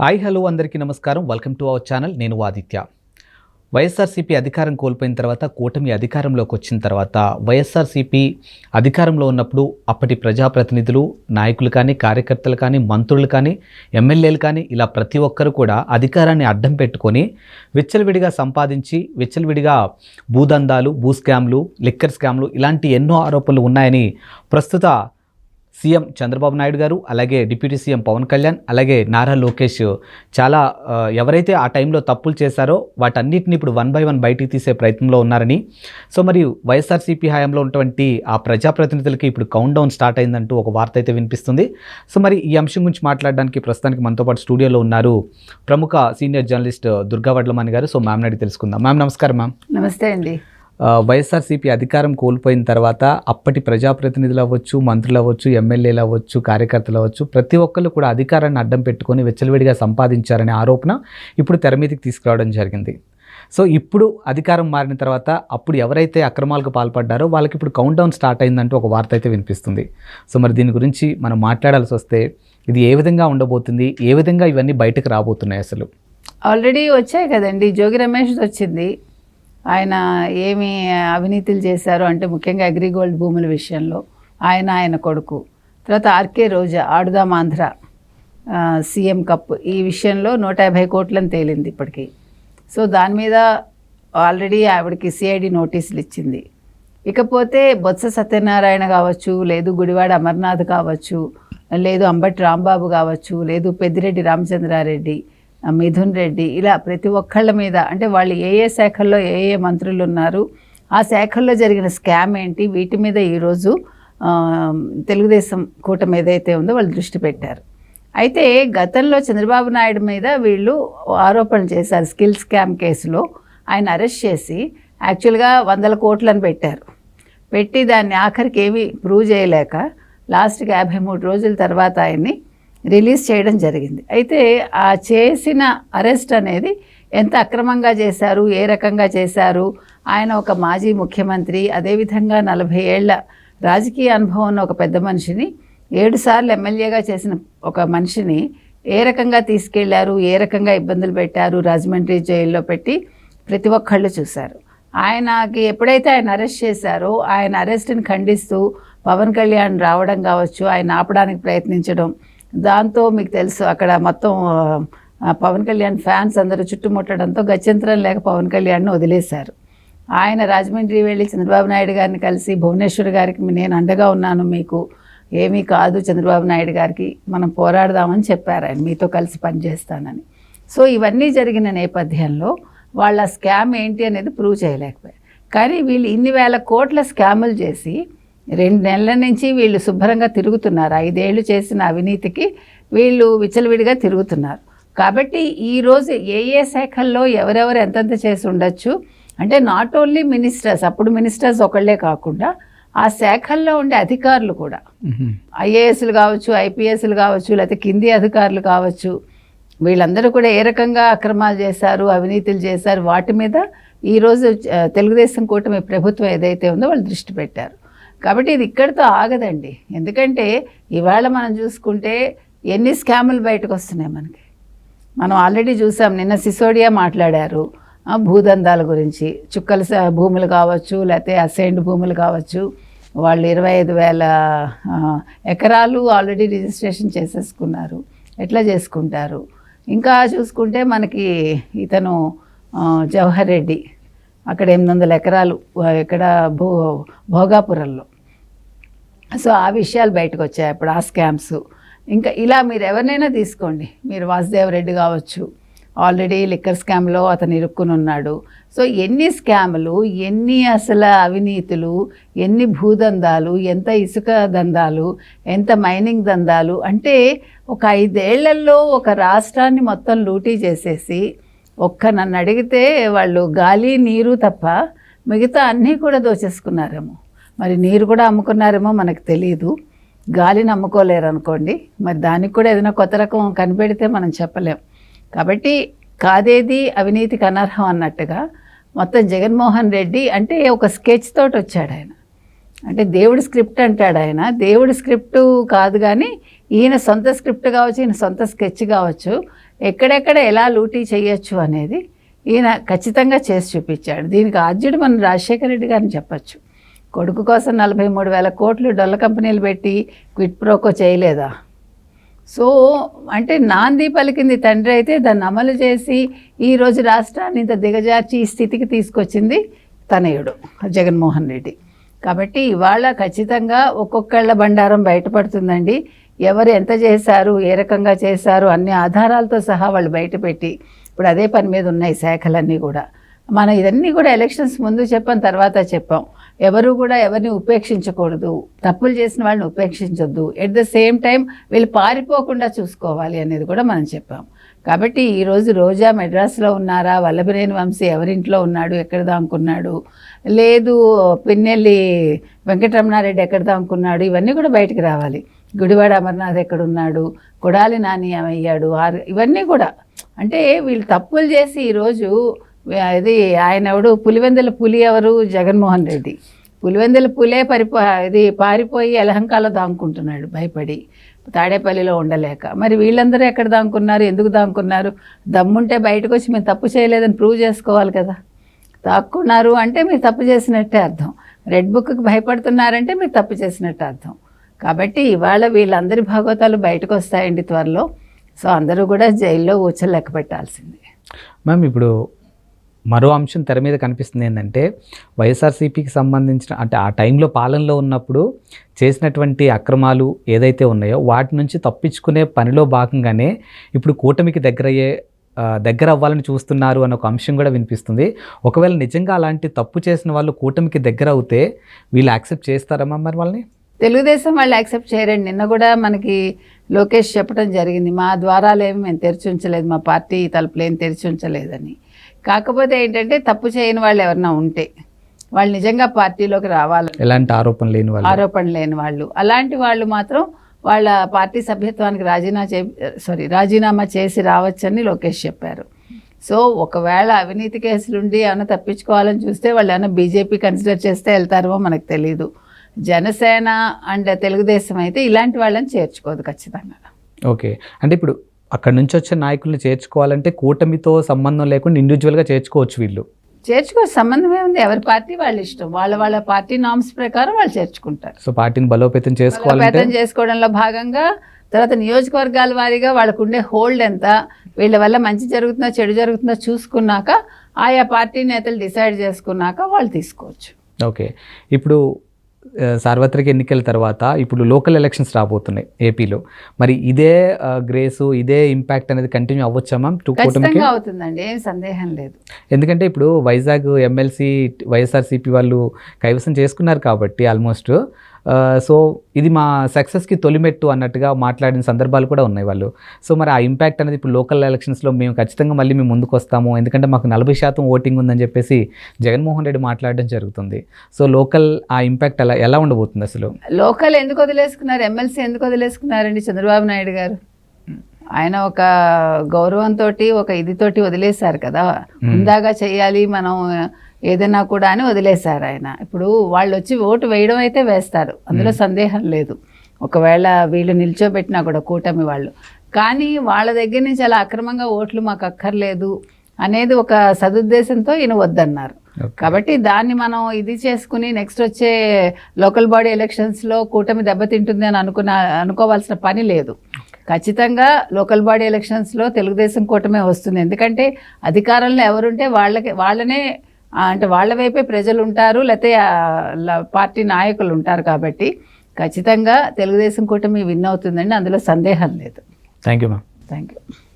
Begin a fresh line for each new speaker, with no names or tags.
Hi hello అందరికీ నమస్కారం. Welcome to our channel. నేను ఆదిత్య. వైఎస్ఆర్సీపీ అధికారం కోల్పోయిన తర్వాత కూటమి అధికారంలోకి వచ్చిన తర్వాత వైఎస్ఆర్సీపీ అధికారంలో ఉన్నప్పుడు అప్పటి ప్రజాప్రతినిధులు, నాయకులు కానీ, కార్యకర్తలు కానీ, మంత్రులు కానీ, ఎమ్మెల్యేలు కానీ ఇలా ప్రతి ఒక్కరు కూడా అధికారాన్ని అడ్డం పెట్టుకొని విచ్చలవిడిగా సంపాదించి విచ్చలవిడిగా భూదందాలు, భూ స్కామ్లు, లిక్కర్ స్కామ్లు ఇలాంటి ఎన్నో ఆరోపణలు ఉన్నాయని ప్రస్తుత సీఎం చంద్రబాబు నాయుడు గారు, అలాగే డిప్యూటీ సీఎం పవన్ కళ్యాణ్, అలాగే నారా లోకేష్ చాలా ఎవరైతే ఆ టైంలో తప్పులు చేశారో వాటన్నిటిని ఇప్పుడు వన్ బై వన్ బయటికి తీసే ప్రయత్నంలో ఉన్నారని, సో మరి వైఎస్ఆర్సీపీ హయాంలో ఉన్నటువంటి ఆ ప్రజాప్రతినిధులకి ఇప్పుడు కౌంట్ డౌన్ స్టార్ట్ అయిందంటూ ఒక వార్త అయితే వినిపిస్తుంది. సో మరి ఈ అంశం గురించి మాట్లాడడానికి ప్రస్తుతానికి మనతో పాటు స్టూడియోలో ఉన్నారు ప్రముఖ సీనియర్ జర్నలిస్ట్ దుర్గా వడ్లమాని గారు. సో మ్యామ్ అడిగి తెలుసుకుందాం. మ్యామ్ నమస్కారం. మ్యామ్
నమస్తే అండి.
వైఎస్ఆర్సీపీ అధికారం కోల్పోయిన తర్వాత అప్పటి ప్రజాప్రతినిధులు అవ్వచ్చు, మంత్రులు అవ్వచ్చు, ఎమ్మెల్యేలు అవ్వచ్చు, కార్యకర్తలు అవ్వచ్చు, ప్రతి ఒక్కళ్ళు కూడా అధికారాన్ని అడ్డం పెట్టుకొని విచ్చలవిడిగా సంపాదించారనే ఆరోపణ ఇప్పుడు తెర మీదకి తీసుకురావడం జరిగింది. సో ఇప్పుడు అధికారం మారిన తర్వాత అప్పుడు ఎవరైతే అక్రమాలకు పాల్పడ్డారో వాళ్ళకి ఇప్పుడు కౌంట్ డౌన్ స్టార్ట్ అయిందంటూ ఒక వార్త అయితే వినిపిస్తుంది. సో మరి దీని గురించి మనం మాట్లాడాల్సి వస్తే ఇది ఏ విధంగా ఉండబోతుంది, ఏ విధంగా ఇవన్నీ బయటకు రాబోతున్నాయి? అసలు
ఆల్రెడీ వచ్చాయి కదండి. జోగి రమేష్ వచ్చింది. ఆయన ఏమి అవినీతులు చేశారు అంటే ముఖ్యంగా అగ్రిగోల్డ్ భూముల విషయంలో ఆయన కొడుకు, తర్వాత ఆర్కే రోజా ఆడుదాం ఆంధ్ర సీఎం కప్ ఈ విషయంలో 150 కోట్లని తేలింది ఇప్పటికీ. సో దాని మీద ఆల్రెడీ ఆవిడకి సిఐడి నోటీసులు ఇచ్చింది. ఇకపోతే బొత్స సత్యనారాయణ కావచ్చు, లేదు గుడివాడ అమర్నాథ్ కావచ్చు, లేదు అంబటి రాంబాబు కావచ్చు, లేదు పెద్దిరెడ్డి రామచంద్రారెడ్డి, మిథున్ రెడ్డి, ఇలా ప్రతి ఒక్కళ్ళ మీద అంటే వాళ్ళు ఏ శాఖల్లో ఏ మంత్రులు ఉన్నారు, ఆ శాఖల్లో జరిగిన స్కామ్ ఏంటి, వీటి మీద ఈరోజు తెలుగుదేశం కూటమి ఏదైతే ఉందో వాళ్ళు దృష్టి పెట్టారు. అయితే గతంలో చంద్రబాబు నాయుడు మీద వీళ్ళు ఆరోపణలు చేశారు. స్కిల్ స్కామ్ కేసులో ఆయన అరెస్ట్ చేసి యాక్చువల్గా 100 కోట్లను పెట్టారు. పెట్టి దాన్ని ఆఖరికి ఏమీ ప్రూవ్ చేయలేక లాస్ట్కి 53 రోజుల తర్వాత ఆయన్ని రిలీజ్ చేయడం జరిగింది. అయితే ఆ చేసిన అరెస్ట్ అనేది ఎంత అక్రమంగా చేశారు, ఏ రకంగా చేశారు, ఆయన ఒక మాజీ ముఖ్యమంత్రి, అదేవిధంగా 40 ఏళ్ల రాజకీయ అనుభవం ఉన్న ఒక పెద్ద మనిషిని, 7 సార్లు ఎమ్మెల్యేగా చేసిన ఒక మనిషిని ఏ రకంగా తీసుకెళ్లారు, ఏ రకంగా ఇబ్బందులు పెట్టారు, రాజమండ్రి జైల్లో పెట్టి ప్రతి ఒక్కళ్ళు చూశారు. ఆయనకి ఎప్పుడైతే ఆయన అరెస్ట్ చేశారో ఆయన అరెస్ట్ని ఖండిస్తూ పవన్ కళ్యాణ్ రావడం కావచ్చు, ఆయన ఆపడానికి ప్రయత్నించడం, దాంతో మీకు తెలుసు అక్కడ మొత్తం పవన్ కళ్యాణ్ ఫ్యాన్స్ అందరూ చుట్టుముట్టడంతో గత్యంతరం లేక పవన్ కళ్యాణ్ను వదిలేశారు. ఆయన రాజమండ్రి వెళ్ళి చంద్రబాబు నాయుడు గారిని కలిసి భువనేశ్వర్ గారికి నేను అండగా ఉన్నాను, మీకు ఏమీ కాదు, చంద్రబాబు నాయుడు గారికి మనం పోరాడదామని చెప్పారు, ఆయన మీతో కలిసి పనిచేస్తానని. సో ఇవన్నీ జరిగిన నేపథ్యంలో వాళ్ళ స్కామ్ ఏంటి అనేది ప్రూవ్ చేయలేకపోయారు. కానీ వీళ్ళు ఇన్ని వేల కోట్ల స్కాములు చేసి 2 నెలల నుంచి వీళ్ళు శుభ్రంగా తిరుగుతున్నారు. 5 ఏళ్ళు చేసిన అవినీతికి వీళ్ళు విచ్చలవిడిగా తిరుగుతున్నారు. కాబట్టి ఈరోజు ఏ శాఖల్లో ఎవరెవరు ఎంతెంత చేసి ఉండొచ్చు అంటే నాట్ ఓన్లీ మినిస్టర్స్, అప్పుడు మినిస్టర్స్ ఒకళ్ళే కాకుండా ఆ శాఖల్లో ఉండే అధికారులు కూడా, ఐఏఎస్లు కావచ్చు, ఐపీఎస్లు కావచ్చు, లేకపోతే కింది అధికారులు కావచ్చు, వీళ్ళందరూ కూడా ఏ రకంగా అక్రమాలు చేశారు, అవినీతులు చేశారు, వాటి మీద ఈరోజు తెలుగుదేశం కూటమి ప్రభుత్వం ఏదైతే ఉందో వాళ్ళు దృష్టి పెట్టారు. కాబట్టి ఇది ఇక్కడితో ఆగదండి. ఎందుకంటే ఇవాళ మనం చూసుకుంటే ఎన్ని స్కాములు బయటకు వస్తున్నాయి మనకి. మనం ఆల్రెడీ చూసాం, నిన్న సిసోడియా మాట్లాడారు భూదందాల గురించి. చుక్కల భూములు కావచ్చు, లేకపోతే అసైన్డ్ భూములు కావచ్చు, వాళ్ళు 25,000 ఎకరాలు ఆల్రెడీ రిజిస్ట్రేషన్ చేసేసుకున్నారు. ఎట్లా చేసుకుంటారు? ఇంకా చూసుకుంటే మనకి ఇతను జవహర్ రెడ్డి అక్కడ 800 ఎకరాలు ఇక్కడ భోగాపురంలో. సో ఆ విషయాలు బయటకు వచ్చాయి అప్పుడు, ఆ స్కామ్స్. ఇంకా ఇలా మీరు ఎవరినైనా తీసుకోండి, మీరు వాసుదేవ్ రెడ్డి కావచ్చు, ఆల్రెడీ లిక్కర్ స్కామ్లో అతను ఇరుక్కుని ఉన్నాడు. సో ఎన్ని స్కాములు, ఎన్ని అసలు అవినీతులు, ఎన్ని భూదందాలు, ఎంత ఇసుక దందాలు, ఎంత మైనింగ్ దందాలు, అంటే ఒక 5 ఏళ్లలో ఒక రాష్ట్రాన్ని మొత్తం లూటీ చేసేసి నన్ను అడిగితే వాళ్ళు గాలి నీరు తప్ప మిగతా అన్నీ కూడా దోచేసుకున్నారేమో. మరి నీరు కూడా అమ్ముకున్నారేమో మనకు తెలియదు, గాలిని అమ్ముకోలేరు అనుకోండి. మరి దానికి కూడా ఏదైనా కొత్త రకం కనిపెడితే మనం చెప్పలేం. కాబట్టి కాదేది అవినీతికి అనర్హం అన్నట్టుగా మొత్తం జగన్మోహన్ రెడ్డి అంటే ఒక స్కెచ్ తోటి వచ్చాడు ఆయన. అంటే దేవుడి స్క్రిప్ట్ అంటాడు ఆయన. దేవుడి స్క్రిప్టు కాదు కానీ ఈయన సొంత స్క్రిప్ట్ కావచ్చు, ఈయన సొంత స్కెచ్ కావచ్చు, ఎక్కడెక్కడ ఎలా లూటీ చేయొచ్చు అనేది ఈయన ఖచ్చితంగా చేసి చూపించాడు. దీనికి ఆద్యుడు మన రాజశేఖర రెడ్డి గారిని చెప్పచ్చు. కొడుకు కోసం 43,000 కోట్లు డొల్ల కంపెనీలు పెట్టి క్విట్ ప్రోకో చేయలేదా? సో అంటే నాంది పలికింది తండ్రి అయితే దాన్ని అమలు చేసి ఈరోజు రాష్ట్రాన్ని ఇంత దిగజార్చి ఈ స్థితికి తీసుకొచ్చింది తనయుడు జగన్మోహన్ రెడ్డి. కాబట్టి ఇవాళ ఖచ్చితంగా ఒక్కొక్కళ్ళ బండారం బయటపడుతుందండి. ఎవరు ఎంత చేశారు, ఏ రకంగా చేశారు అన్ని ఆధారాలతో సహా వాళ్ళు బయటపెట్టి ఇప్పుడు అదే పని మీద ఉన్నాయి శాఖలన్నీ కూడా. మనం ఇదన్నీ కూడా ఎలక్షన్స్ ముందు చెప్పాం, తర్వాత చెప్పాం. ఎవరు కూడా ఎవరిని ఉపేక్షించకూడదు, తప్పులు చేసిన వాళ్ళని ఉపేక్షించొద్దు, ఎట్ ద సేమ్ టైం వీళ్ళు పారిపోకుండా చూసుకోవాలి అనేది కూడా మనం చెప్పాం. కాబట్టి ఈరోజు రోజా మెడ్రాస్లో ఉన్నారా, వల్లభనేని వంశీ ఎవరింట్లో ఉన్నాడు, ఎక్కడ దాంకున్నాడు, లేదు పిన్నెల్లి వెంకటరమణారెడ్డి ఎక్కడ దాంకున్నాడు, ఇవన్నీ కూడా బయటకు రావాలి. గుడివాడ అమర్నాథ్ ఎక్కడున్నాడు, కొడాలి నాని ఏమయ్యాడు, ఇవన్నీ కూడా అంటే వీళ్ళు తప్పులు చేసి ఈరోజు ఇది ఆయన ఎవడు పులివెందుల పులి ఎవరు, జగన్మోహన్ రెడ్డి. పులివెందుల పులే పారిపోయి యలహంకలో దాంకుంటున్నాడు భయపడి, తాడేపల్లిలో ఉండలేక. మరి వీళ్ళందరూ ఎక్కడ దాంకున్నారు, ఎందుకు దాంకున్నారు? దమ్ముంటే బయటకు వచ్చి మేము తప్పు చేయలేదని ప్రూవ్ చేసుకోవాలి కదా. దాక్కున్నారు అంటే మీరు తప్పు చేసినట్టే అర్థం. రెడ్ బుక్కి భయపడుతున్నారంటే మీరు తప్పు చేసినట్టు అర్థం. కాబట్టి ఇవాళ వీళ్ళందరి భాగవతాలు బయటకు వస్తాయండి త్వరలో. సో అందరూ కూడా జైల్లో ఊచలు లెక్క పెట్టాల్సిందే.
మ్యామ్, ఇప్పుడు మరో అంశం తెర మీద కనిపిస్తుంది ఏంటంటే వైఎస్ఆర్సీపీకి సంబంధించిన అంటే ఆ టైంలో పాలనలో ఉన్నప్పుడు చేసినటువంటి అక్రమాలు ఏదైతే ఉన్నాయో వాటి నుంచి తప్పించుకునే పనిలో భాగంగానే ఇప్పుడు కూటమికి దగ్గర అవ్వాలని చూస్తున్నారు అనే ఒక అంశం కూడా వినిపిస్తుంది. ఒకవేళ నిజంగా అలాంటి తప్పు చేసిన వాళ్ళు కూటమికి దగ్గర అవుతే వీళ్ళు యాక్సెప్ట్ చేస్తారమ్మా మరి వాళ్ళని?
తెలుగుదేశం వాళ్ళు యాక్సెప్ట్ చేయరండి. నిన్న కూడా మనకి లోకేష్ చెప్పడం జరిగింది, మా ద్వారాలేమి మేము తెరిచి ఉంచలేదు, మా పార్టీ తలుపులేం తెరిచి ఉంచలేదని. కాకపోతే ఏంటంటే తప్పు చేయని వాళ్ళు ఎవరన్నా ఉంటే వాళ్ళు నిజంగా పార్టీలోకి రావాలి,
ఎలాంటి ఆరోపణ లేని వాళ్ళు
అలాంటి వాళ్ళు మాత్రం వాళ్ళ పార్టీ సభ్యత్వానికి రాజీనామా చేసి రావచ్చని లోకేష్ చెప్పారు. సో ఒకవేళ అవినీతి కేసులుండి ఏమైనా తప్పించుకోవాలని చూస్తే వాళ్ళు ఏమైనా బీజేపీ కన్సిడర్ చేస్తే వెళ్తారో మనకు తెలియదు. జనసేన అండ్ తెలుగుదేశం అయితే ఇలాంటి వాళ్ళని చేర్చుకోదు ఖచ్చితంగా.
ఓకే, అంటే ఇప్పుడు అక్కడ నుంచి వచ్చే నాయకుల్ని చేర్చుకోవాలంటే కూటమితో సంబంధం లేకుండా ఇండివిజువల్గా చేర్చుకోవచ్చు, వీళ్ళు
చేర్చుకోవచ్చు, సంబంధమే ఉంది. ఎవరి పార్టీ వాళ్ళ ఇష్టం, వాళ్ళ పార్టీ నామ్స్ ప్రకారం వాళ్ళు చేర్చుకుంటారు.
సో పార్టీని బలోపేతం
చేసుకోవడంలో భాగంగా తర్వాత నియోజకవర్గాల వారీగా వాళ్ళకు ఉండే హోల్డ్ ఎంత, వీళ్ళ వల్ల మంచి జరుగుతుందా చెడు జరుగుతుందా చూసుకున్నాక ఆయా పార్టీ నేతలు డిసైడ్ చేసుకున్నాక వాళ్ళు తీసుకోవచ్చు.
ఓకే, ఇప్పుడు సార్వత్రిక ఎన్నికల తర్వాత ఇప్పుడు లోకల్ ఎలక్షన్స్ రాబోతున్నాయి ఏపీలో. మరి ఇదే గ్రేసు ఇదే ఇంపాక్ట్ అనేది కంటిన్యూ అవ్వచ్చా మ్యామ్?
ఖచ్చితంగా అవుతుందండి, ఏం సందేహం లేదు.
ఎందుకంటే ఇప్పుడు వైజాగ్ ఎమ్మెల్సీ వైఎస్ఆర్సీపీ వాళ్ళు కైవసం చేసుకున్నారు కాబట్టి ఆల్మోస్ట్. సో ఇది మా సక్సెస్కి తొలిమెట్టు అన్నట్టుగా మాట్లాడిన సందర్భాలు కూడా ఉన్నాయి వాళ్ళు. సో మరి ఆ ఇంపాక్ట్ అనేది ఇప్పుడు లోకల్ ఎలక్షన్స్లో మేము ఖచ్చితంగా మళ్ళీ మేము ముందుకు వస్తాము, ఎందుకంటే మాకు 40% ఓటింగ్ ఉందని చెప్పేసి జగన్మోహన్ రెడ్డి మాట్లాడడం జరుగుతుంది. సో లోకల్ ఆ ఇంపాక్ట్ ఎలా ఉండబోతుంది అసలు?
లోకల్ ఎందుకు వదిలేసుకున్నారు, ఎమ్మెల్సీ ఎందుకు వదిలేసుకున్నారండి చంద్రబాబు నాయుడు గారు? ఆయన ఒక గౌరవంతో ఒక ఇదితోటి వదిలేశారు కదా, ముందాగా చేయాలి మనం ఏదైనా కూడా అని వదిలేశారు ఆయన. ఇప్పుడు వాళ్ళు వచ్చి ఓటు వేయడం అయితే వేస్తారు, అందులో సందేహం లేదు. ఒకవేళ వీళ్ళు నిల్చోబెట్టినా కూడా కూటమి వాళ్ళు, కానీ వాళ్ళ దగ్గర నుంచి అలా అక్రమంగా ఓట్లు మాకు అక్కర్లేదు అనేది ఒక సదుద్దేశంతో ఈయన వద్దన్నారు. కాబట్టి దాన్ని మనం ఇది చేసుకుని నెక్స్ట్ వచ్చే లోకల్ బాడీ ఎలక్షన్స్లో కూటమి దెబ్బతింటుంది అని అనుకోవాల్సిన పని లేదు. ఖచ్చితంగా లోకల్ బాడీ ఎలక్షన్స్లో తెలుగుదేశం కూటమే వస్తుంది. ఎందుకంటే అధికారంలో ఎవరుంటే వాళ్ళనే అంటే వాళ్ళ వైపే ప్రజలు ఉంటారు, లేకపోతే పార్టీ నాయకులు ఉంటారు. కాబట్టి ఖచ్చితంగా తెలుగుదేశం కూటమి విన్ అవుతుందండి, అందులో సందేహం లేదు.
Thank you ma'am.
Thank you.